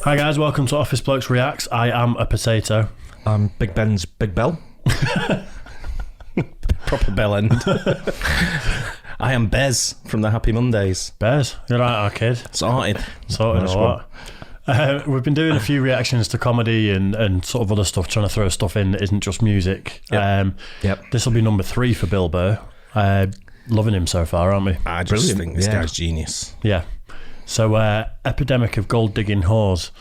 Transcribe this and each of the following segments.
Hi guys, welcome to Office Blokes Reacts. I am a potato. I'm Big Ben's Big Bell. Proper bell end. I am Bez from the Happy Mondays. Bez, you're right, our kid. Sorted. Sorted Nice a lot. We've been doing a few reactions to comedy and sort of other stuff, trying to throw stuff in that isn't just music. Yep. This will be number 3 for Bill Burr. Loving him so far, aren't we? I just Brilliant. think this Yeah. guy's genius. Yeah. So, Epidemic of Gold Digging Whores.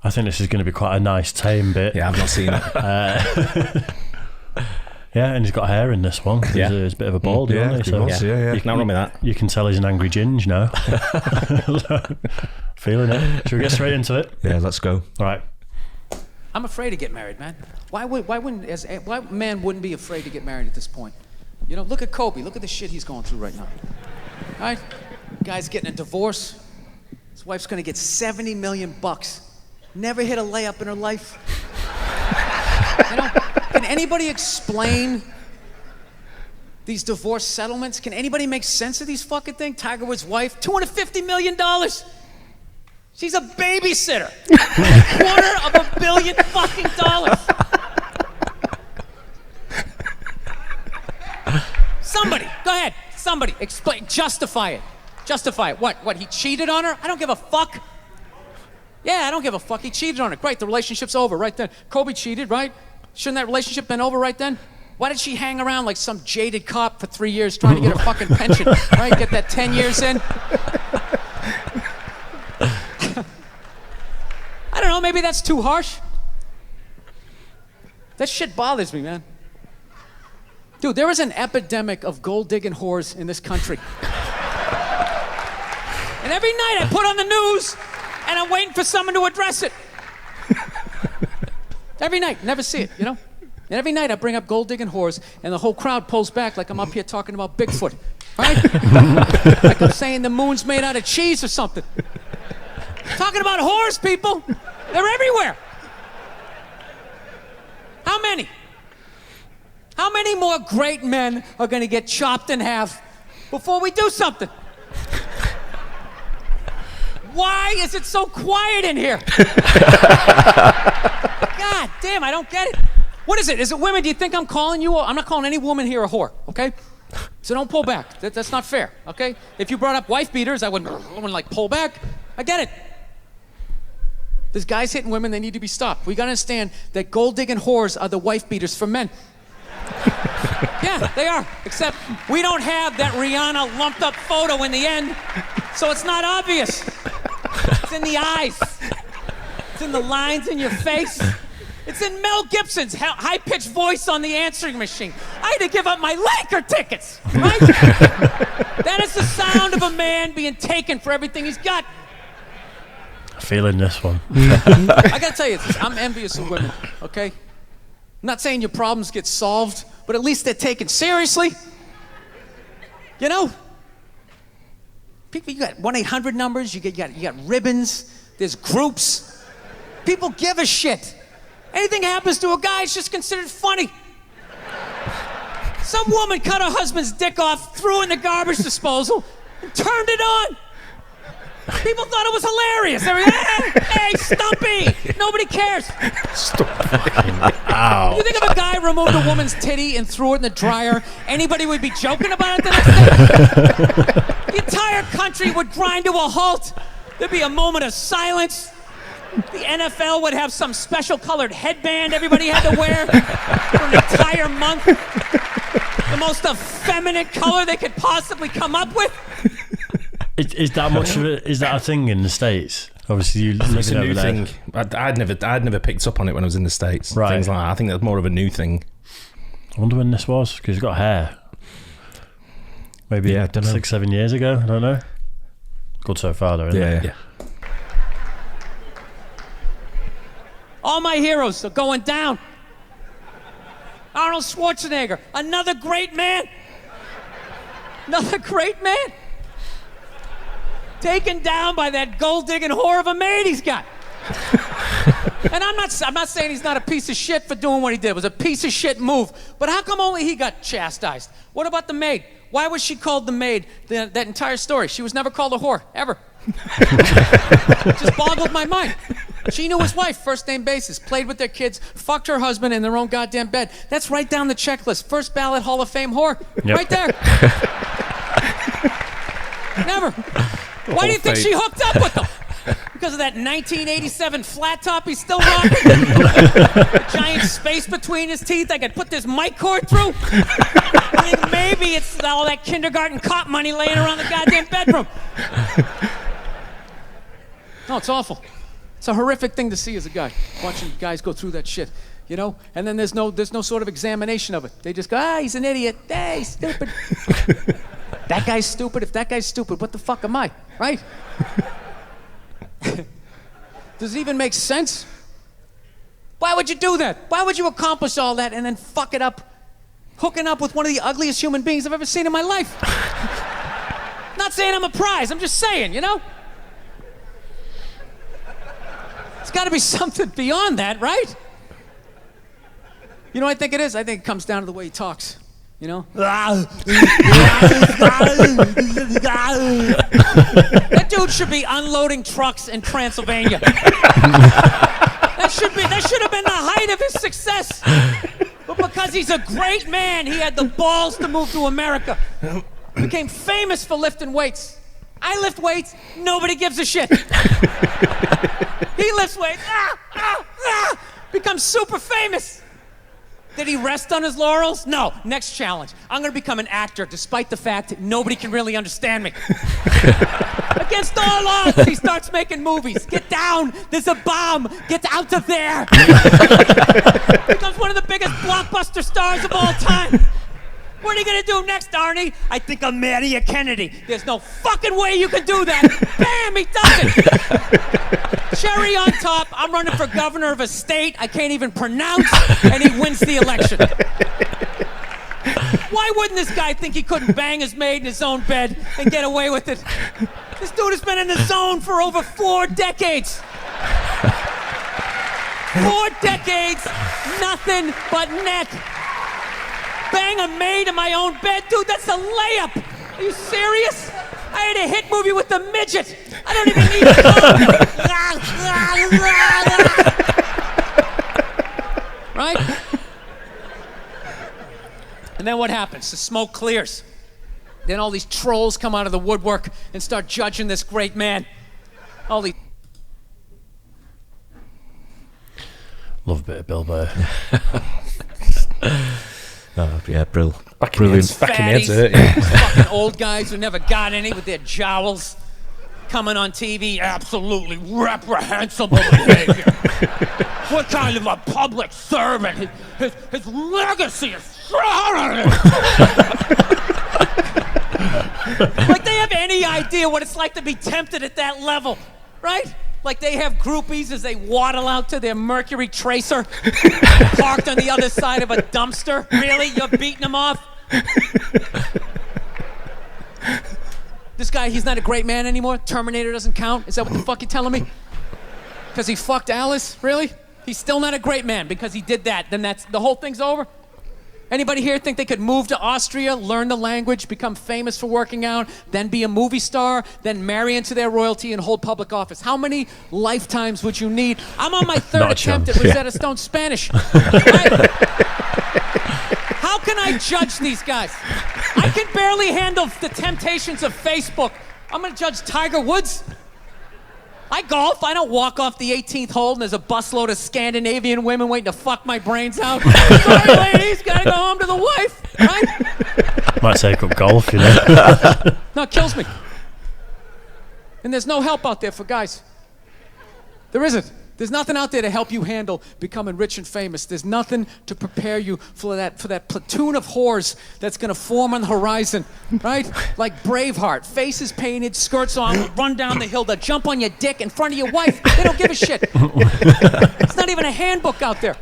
I think this is going to be quite a nice, tame bit. Yeah, I've not seen it. Yeah, and he's got hair in this one. Yeah. He's a bit of a baldy, Yeah, isn't he? he was, yeah. You, Not wrong with that. you can tell he's an angry ginge now. Feeling it. Should we get straight into it? Yeah, let's go. All right. I'm afraid to get married, man. Why man wouldn't be afraid to get married at this point? You know, look at Kobe. Look at the shit he's going through right now. All right? Guy's getting a divorce. His wife's gonna get $70 million. Never hit a layup in her life. You know, can anybody explain these divorce settlements? Can anybody make sense of these fucking things? Tiger Woods' wife, $250 million. She's a babysitter. $250 million fucking dollars. Somebody, go ahead. Somebody, explain, justify it. Justify it. What, he cheated on her? I don't give a fuck. Yeah, I don't give a fuck. He cheated on her. Great, the relationship's over right then. Kobe cheated, right? Shouldn't that relationship been over right then? Why did she hang around like some jaded cop for 3 years trying to get her fucking pension, right? Get that 10 years in? I don't know, maybe that's too harsh. That shit bothers me, man. Dude, there is an epidemic of gold-digging whores in this country. And every night I put on the news, and I'm waiting for someone to address it. Every night, never see it, you know? And every night I bring up gold-digging whores, and the whole crowd pulls back like I'm up here talking about Bigfoot, right? Like I'm saying the moon's made out of cheese or something. Talking about whores, people. They're everywhere. How many? How many more great men are gonna get chopped in half before we do something? Why is it so quiet in here? God damn, I don't get it. What is it? Is it women? Do you think I'm calling you? I'm not calling any woman here a whore, okay? So don't pull back. That's not fair, okay? If you brought up wife beaters, I wouldn't like pull back. I get it. There's guys hitting women, they need to be stopped. We gotta understand that gold digging whores are the wife beaters for men. Yeah, they are. Except we don't have that Rihanna lumped up photo in the end, so it's not obvious. It's in the eyes. It's in the lines in your face. It's in Mel Gibson's high-pitched voice on the answering machine. I had to give up my Laker tickets, right? That is the sound of a man being taken for everything he's got. Feeling this one. I gotta tell you this, I'm envious of women, okay? I'm not saying your problems get solved, but at least they're taken seriously. You know? People, you got 1-800 numbers, you got ribbons, there's groups. People give a shit. Anything happens to a guy, it's just considered funny. Some woman cut her husband's dick off, threw it in the garbage disposal, and turned it on. People thought it was hilarious. They were, hey, Stumpy! Nobody cares. Ow. You think if a guy removed a woman's titty and threw it in the dryer, anybody would be joking about it the next day? The entire country would grind to a halt. There'd be a moment of silence. The NFL would have some special colored headband everybody had to wear for an entire month. The most effeminate color they could possibly come up with. Is that much of it? Is that a thing in the States? Obviously, you It's a living new over there. thing. I'd never picked up on it when I was in the States. Right. Things like that. I think that's more of a new thing. I wonder when this was, because he's got hair. Maybe Yeah, I don't know. 6-7 years ago. I don't know. Good so far, though, isn't it? Yeah. All my heroes are going down. Arnold Schwarzenegger, another great man. Another great man. Taken down by that gold-digging whore of a maid he's got. And I'm not saying he's not a piece of shit for doing what he did. It was a piece of shit move. But how come only he got chastised? What about the maid? Why was she called the maid that entire story? She was never called a whore, ever. It just boggled my mind. She knew his wife, first name basis, played with their kids, fucked her husband in their own goddamn bed. That's right down the checklist. First ballot Hall of Fame whore. Yep. Right there. Never. Why do you think she hooked up with him? Because of that 1987 flat top he's still rocking? A giant space between his teeth I could put this mic cord through? I think maybe it's all that kindergarten cop money laying around the goddamn bedroom. No, it's awful. It's a horrific thing to see as a guy, watching guys go through that shit, you know? And then there's no sort of examination of it. They just go, he's an idiot. Hey, he's stupid. That guy's stupid. If that guy's stupid, what the fuck am I, right? Does it even make sense? Why would you do that? Why would you accomplish all that and then fuck it up, hooking up with one of the ugliest human beings I've ever seen in my life? Not saying I'm a prize, I'm just saying, you know? It's got to be something beyond that, right? You know what I think it is? I think it comes down to the way he talks. You know? That dude should be unloading trucks in Transylvania. That should have been the height of his success. But because he's a great man, he had the balls to move to America. Became famous for lifting weights. I lift weights, nobody gives a shit. He lifts weights, becomes super famous. Did he rest on his laurels? No. Next challenge. I'm going to become an actor despite the fact that nobody can really understand me. Against all odds, he starts making movies. Get down. There's a bomb. Get out of there. Becomes one of the biggest blockbuster stars of all time. What are you going to do next, Arnie? I think I'll marry a Kennedy. There's no fucking way you can do that. Bam, he does it. Cherry on top, I'm running for governor of a state I can't even pronounce, and he wins the election. Why wouldn't this guy think he couldn't bang his maid in his own bed and get away with it? This dude has been in the zone for over 4 decades. 4 decades, nothing but net. Bang a maid in my own bed? Dude, that's a layup. Are you serious? I had a hit movie with the midget. I don't even need to Right? And then what happens? The smoke clears. Then all these trolls come out of the woodwork and start judging this great man. All these... Love a bit of Bill Burr. Oh, yeah, brilliant. Back in the heads, yeah. Fucking old guys who never got any with their jowls coming on TV. Absolutely reprehensible behavior. What kind of a public servant? His legacy is like they have any idea what it's like to be tempted at that level, right? Like they have groupies as they waddle out to their Mercury Tracer parked on the other side of a dumpster. Really? You're beating them off? This guy, he's not a great man anymore? Terminator doesn't count? Is that what the fuck you're telling me? Because he fucked Alice? Really? He's still not a great man because he did that. Then that's the whole thing's over? Anybody here think they could move to Austria, learn the language, become famous for working out, then be a movie star, then marry into their royalty and hold public office? How many lifetimes would you need? I'm on my 3rd attempt at Rosetta Stone Spanish. How can I judge these guys? I can barely handle the temptations of Facebook. I'm going to judge Tiger Woods? I golf. I don't walk off the 18th hole and there's a busload of Scandinavian women waiting to fuck my brains out. Sorry, ladies, gotta go home to the wife, right? Might take up golf, you know. No, it kills me. And there's no help out there for guys. There isn't. There's nothing out there to help you handle becoming rich and famous. There's nothing to prepare you for that platoon of whores that's gonna form on the horizon, right? Like Braveheart, faces painted, skirts on, run down the hill, they'll jump on your dick in front of your wife. They don't give a shit. It's not even a handbook out there.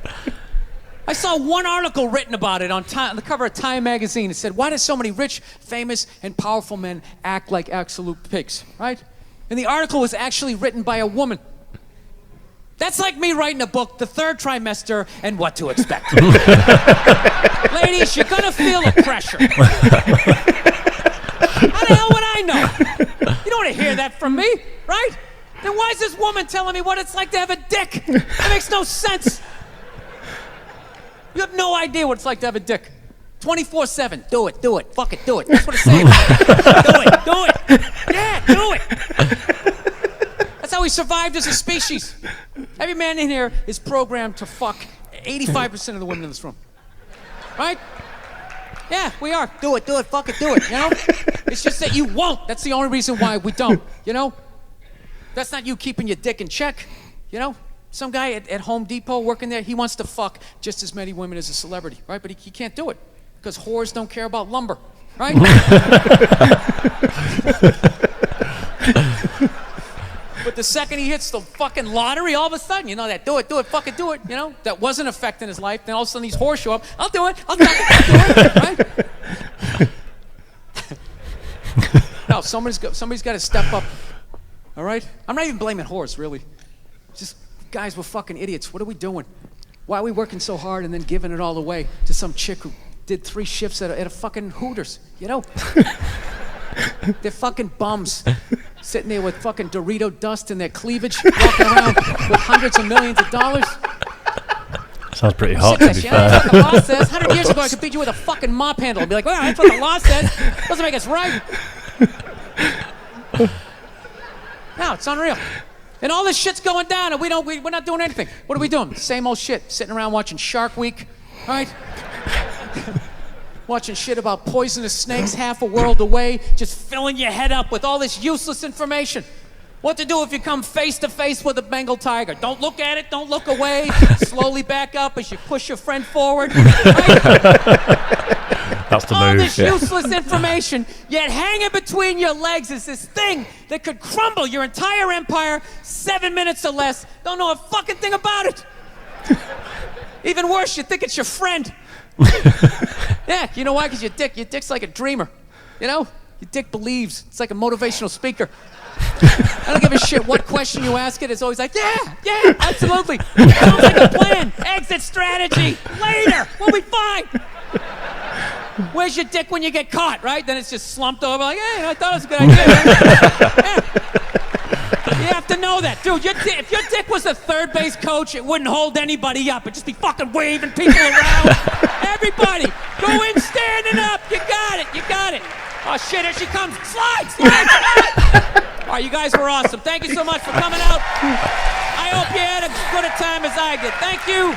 I saw one article written about it on the cover of Time magazine. It said, why do so many rich, famous, and powerful men act like absolute pigs, right? And the article was actually written by a woman. That's like me writing a book, The Third Trimester, and What to Expect. Ladies, you're gonna feel the pressure. How the hell would I know? You don't want to hear that from me, right? Then why is this woman telling me what it's like to have a dick? It makes no sense. You have no idea what it's like to have a dick. 24/7. Do it. Fuck it, do it. That's what it's saying. Do it. Yeah, do it. That's how we survived as a species. Every man in here is programmed to fuck 85% of the women in this room. Right? Yeah, we are. Do it, fuck it, do it, you know? It's just that you won't. That's the only reason why we don't, you know? That's not you keeping your dick in check, you know? Some guy at Home Depot working there, he wants to fuck just as many women as a celebrity, right? But he can't do it because whores don't care about lumber, right? But the second he hits the fucking lottery, all of a sudden, you know, that do it, fucking do it, you know, that wasn't affecting his life. Then all of a sudden these whores show up. I'll do it, I'll do it, right? No, somebody's got to step up, all right? I'm not even blaming whores, really. Just guys, we're fucking idiots. What are we doing? Why are we working so hard and then giving it all away to some chick who did 3 shifts at a fucking Hooters, you know? They're fucking bums. Sitting there with fucking Dorito dust in their cleavage, walking around with hundreds of millions of dollars. Sounds pretty hot, to be fair. That's what the law says. 100 years ago, I could beat you with a fucking mop handle and be like, well, that's what the law says. Doesn't make us right. No, it's unreal. And all this shit's going down, and we're not doing anything. What are we doing? Same old shit. Sitting around watching Shark Week, right? Watching shit about poisonous snakes half a world away, just filling your head up with all this useless information. What to do if you come face to face with a Bengal tiger? Don't look at it, don't look away. Slowly back up as you push your friend forward. Right? That's the all move. This useless information, yet hanging between your legs is this thing that could crumble your entire empire 7 minutes or less. Don't know a fucking thing about it. Even worse, you think it's your friend. Yeah, you know why? Because your dick's like a dreamer. You know? Your dick believes. It's like a motivational speaker. I don't give a shit what question you ask it. It's always like, yeah, absolutely. Sounds like a plan. Exit strategy. Later. We'll be fine. Where's your dick when you get caught, right? Then it's just slumped over like, hey, I thought it was a good idea. Yeah. You have to know that. Dude, if your dick was a third base coach, it wouldn't hold anybody up. It'd just be fucking waving people around. Everybody, go in standing up. You got it. Oh, shit, here she comes. Slide. All right, you guys were awesome. Thank you so much for coming out. I hope you had as good a time as I did. Thank you.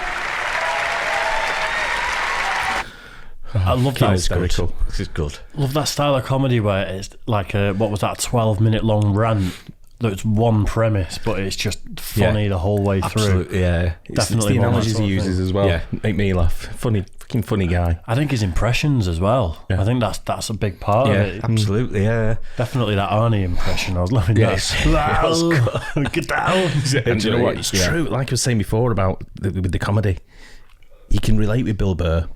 I love that. It's very cool. This is good. Love that style of comedy where it's like what was that, 12-minute long rant that's one premise, but it's just funny the whole way through. Absolutely, yeah. Definitely it's the one analogies that sort he of thing. uses as well. Yeah. Make me laugh. Fucking funny guy. I think his impressions as well. Yeah. I think that's a big part of it. Absolutely, yeah. Definitely that Arnie impression. I was loving that. Get down. And do you know what? It's true. Like I was saying before about with the comedy, you can relate with Bill Burr.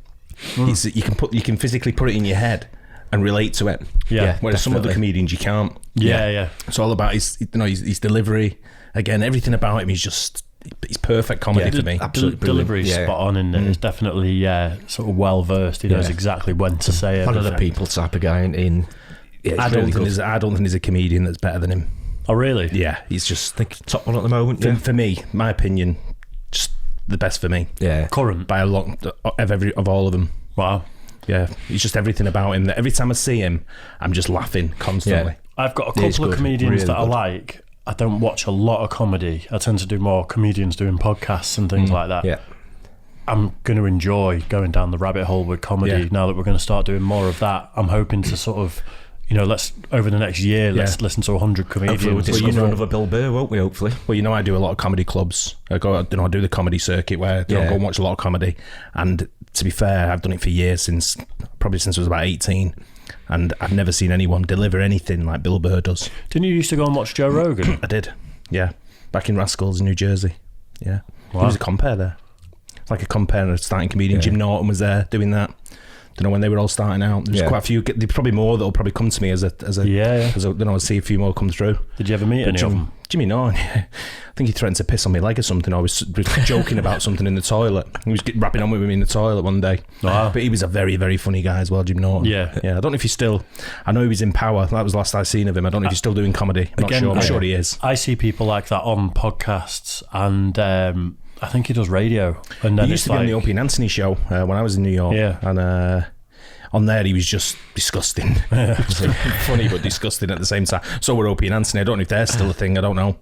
You can physically put it in your head and relate to it. Yeah, whereas some other comedians you can't. Yeah. It's all about his delivery. Again, everything about him is just he's perfect comedy to me. Absolutely delivery is brilliant. spot on in it. It's definitely sort of well versed. He knows exactly when to say One everything. of the people type of guy in I don't think there's a comedian that's better than him. Oh really? Yeah, he's just top one at the moment. for me, my opinion, just the best for me. Yeah. Current. By a lot of all of them. Wow. Yeah, he's just everything about him. That every time I see him, I'm just laughing constantly. Yeah. I've got a couple of comedians really that I good. like. I don't watch a lot of comedy. I tend to do more comedians doing podcasts and things like that. Yeah. I'm going to enjoy going down the rabbit hole with comedy now that we're going to start doing more of that. I'm hoping to sort of, let's over the next year, let's listen to 100 comedians. Hopefully we'll discover another Bill Burr, won't we, hopefully? Well, I do a lot of comedy clubs. I do the comedy circuit where I go and watch a lot of comedy. And to be fair, I've done it for years, probably since I was about 18. And I've never seen anyone deliver anything like Bill Burr does. Didn't you used to go and watch Joe Rogan? I did, yeah. Back in Rascals in New Jersey. Yeah. Wow. He was a compere there. It's like a compere and a starting comedian. Jim Norton was there doing that. don't know when they were all starting out. There's quite a few. There's probably more that'll probably come to me as a I'll see a few more come through. Did you ever meet any of them? Jimmy Norton, I think he threatened to piss on my leg or something. I was joking about something in the toilet. He was rapping on with me in the toilet one day. Wow. But he was a very, very funny guy as well, Jim Norton. Yeah. I don't know if he's still... I know he was in Power. That was the last I seen of him. I don't know if he's still doing comedy. I'm not sure. I'm sure he is. I see people like that on podcasts, and I think he does radio. And then he used to be on the Opie and Anthony show when I was in New York. Yeah. And... on there, he was just disgusting. Funny, but disgusting at the same time. So were Opie and Anthony. I don't know if they're still a thing. I don't know.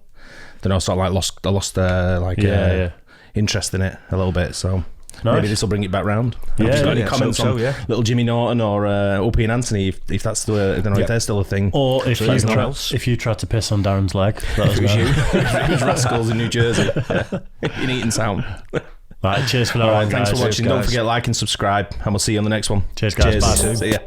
Sort of like I lost interest in it a little bit. So maybe this will bring it back round. If you've got any comments on little Jimmy Norton or Opie and Anthony, if that's if they're still a thing. Or if you tried to piss on Darren's leg, that was it was Rascals in New Jersey in Eaton Town. Right, cheers for now. Thanks for watching. Don't forget, like and subscribe, and we'll see you on the next one. Cheers, guys. Bye. See ya.